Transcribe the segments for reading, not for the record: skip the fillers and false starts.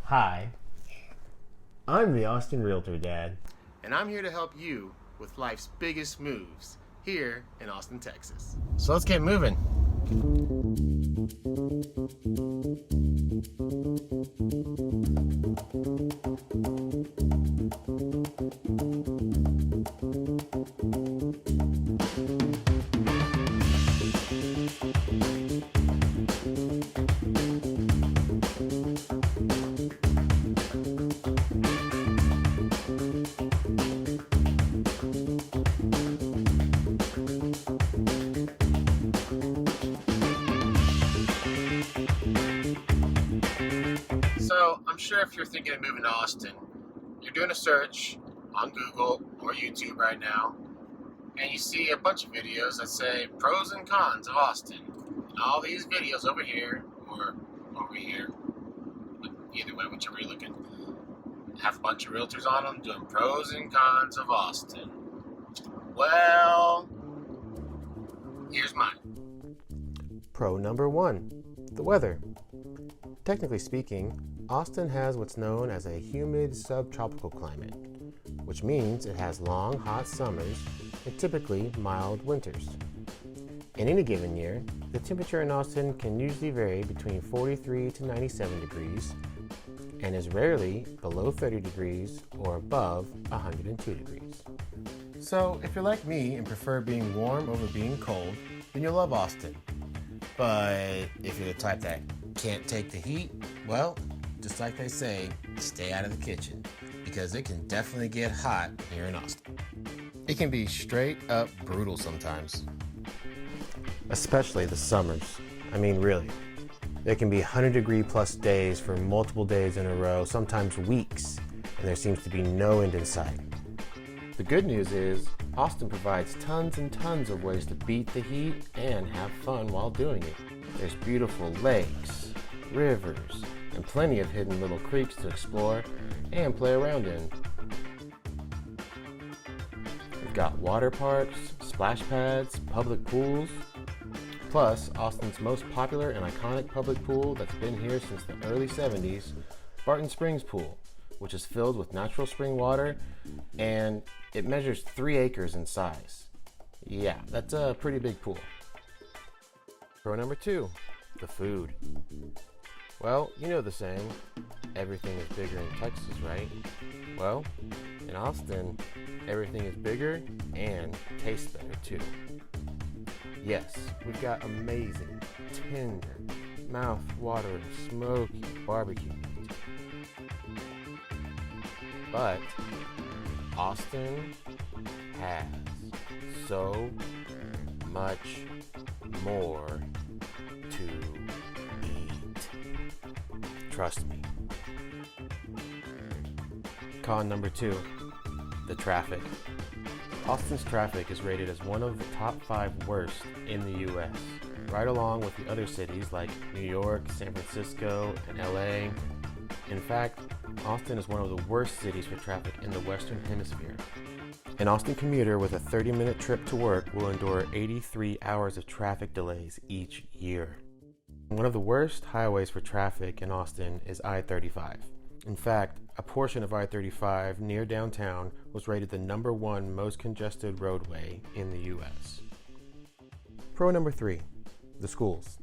Hi, I'm the Austin Realtor Dad. And I'm here to help you with life's biggest moves here in Austin, Texas. So let's get moving. So I'm sure if you're thinking of moving to Austin, you're doing a search on Google or YouTube right now, and you see a bunch of videos that say pros and cons of Austin. And all these videos over here or over here, either way, whichever you're looking, have a bunch of realtors on them doing pros and cons of Austin. Well, here's mine. Pro number 1, the weather. Technically speaking, Austin has what's known as a humid subtropical climate, which means it has long, hot summers and typically mild winters. In any given year, the temperature in Austin can usually vary between 43 to 97 degrees and is rarely below 30 degrees or above 102 degrees. So if you're like me and prefer being warm over being cold, then you'll love Austin. But if you're the type that can't take the heat, well, just like they say, stay out of the kitchen, because it can definitely get hot here in Austin. It can be straight up brutal sometimes. Especially the summers. I mean, really. There can be 100-degree plus days for multiple days in a row, sometimes weeks, and there seems to be no end in sight. The good news is, Austin provides tons and tons of ways to beat the heat and have fun while doing it. There's beautiful lakes, rivers, and plenty of hidden little creeks to explore and play around in. We've got water parks, splash pads, public pools. Plus, Austin's most popular and iconic public pool that's been here since the early 70s, Barton Springs Pool, which is filled with natural spring water, and it measures 3 acres in size. Yeah, that's a pretty big pool. Pro number 2, the food. Well, you know the saying, everything is bigger in Texas, right? Well, in Austin, everything is bigger and tastes better too. Yes, we've got amazing, tender, mouth-watering, smoky barbecue. But Austin has so much more to eat. Trust me. Con number 2, the traffic. Austin's traffic is rated as one of the top 5 worst in the US, right along with the other cities like New York, San Francisco, and LA. In fact, Austin is one of the worst cities for traffic in the Western Hemisphere. An Austin commuter with a 30-minute trip to work will endure 83 hours of traffic delays each year. One of the worst highways for traffic in Austin is I-35. In fact, a portion of I-35 near downtown was rated the number 1 most congested roadway in the US. Pro number 3, the schools.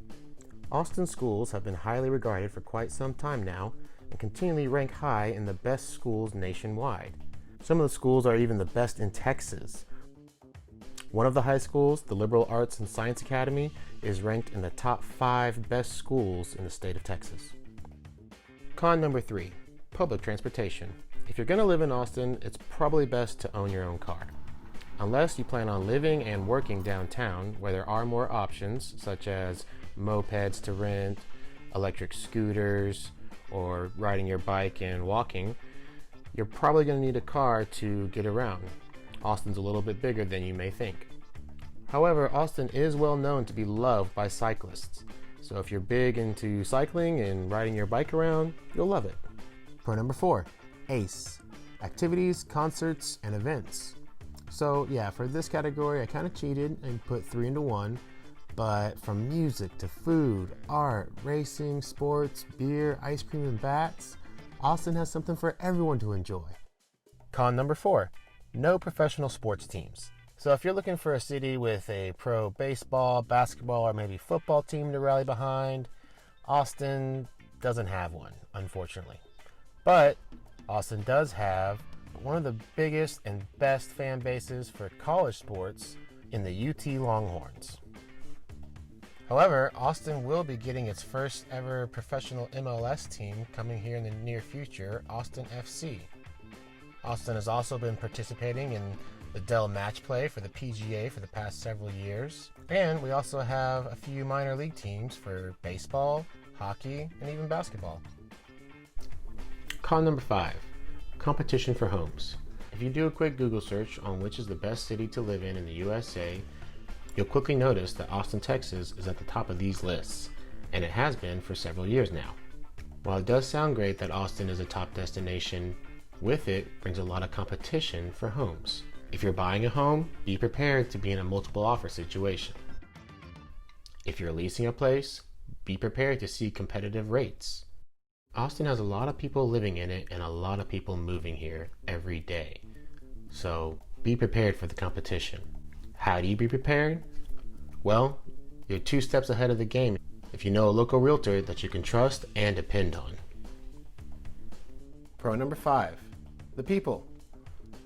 Austin schools have been highly regarded for quite some time now and continually rank high in the best schools nationwide. Some of the schools are even the best in Texas. One of the high schools, the Liberal Arts and Science Academy, is ranked in the top 5 best schools in the state of Texas. Con number 3, public transportation. If you're going to live in Austin, it's probably best to own your own car. Unless you plan on living and working downtown, where there are more options, such as mopeds to rent, electric scooters, or riding your bike and walking, you're probably going to need a car to get around. Austin's a little bit bigger than you may think. However, Austin is well known to be loved by cyclists. So if you're big into cycling and riding your bike around, you'll love it. Pro number 4, ACE, activities, concerts, and events. So yeah, for this category, I kind of cheated and put 3 into 1. But from music to food, art, racing, sports, beer, ice cream, and bats, Austin has something for everyone to enjoy. Con number 4, no professional sports teams. So if you're looking for a city with a pro baseball, basketball, or maybe football team to rally behind, Austin doesn't have one, unfortunately. But Austin does have one of the biggest and best fan bases for college sports in the UT Longhorns. However, Austin will be getting its first ever professional MLS team coming here in the near future, Austin FC. Austin has also been participating in the Dell Match Play for the PGA for the past several years. And we also have a few minor league teams for baseball, hockey, and even basketball. Con number 5, competition for homes. If you do a quick Google search on which is the best city to live in the USA, you'll quickly notice that Austin, Texas is at the top of these lists, and it has been for several years now. While it does sound great that Austin is a top destination, with it brings a lot of competition for homes. If you're buying a home, be prepared to be in a multiple offer situation. If you're leasing a place, be prepared to see competitive rates. Austin has a lot of people living in it and a lot of people moving here every day. So be prepared for the competition. How do you be prepared? Well, you're 2 steps ahead of the game if you know a local realtor that you can trust and depend on. Pro number 5, the people.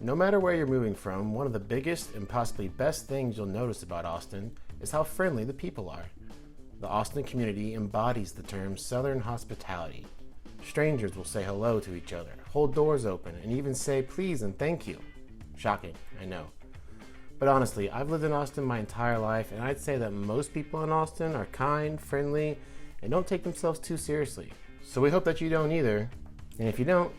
No matter where you're moving from, one of the biggest and possibly best things you'll notice about Austin is how friendly the people are. The Austin community embodies the term Southern hospitality. Strangers will say hello to each other, hold doors open, and even say please and thank you. Shocking, I know. But honestly, I've lived in Austin my entire life, and I'd say that most people in Austin are kind, friendly, and don't take themselves too seriously. So we hope that you don't either. And if you don't,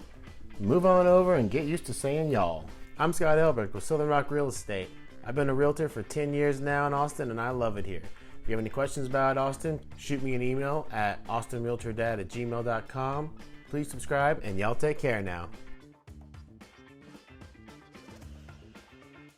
move on over and get used to saying y'all. I'm Scott Elbert with Southern Rock Real Estate. I've been a realtor for 10 years now in Austin, and I love it here. If you have any questions about Austin, shoot me an email at austinrealtordad@gmail.com. Please subscribe, and y'all take care now.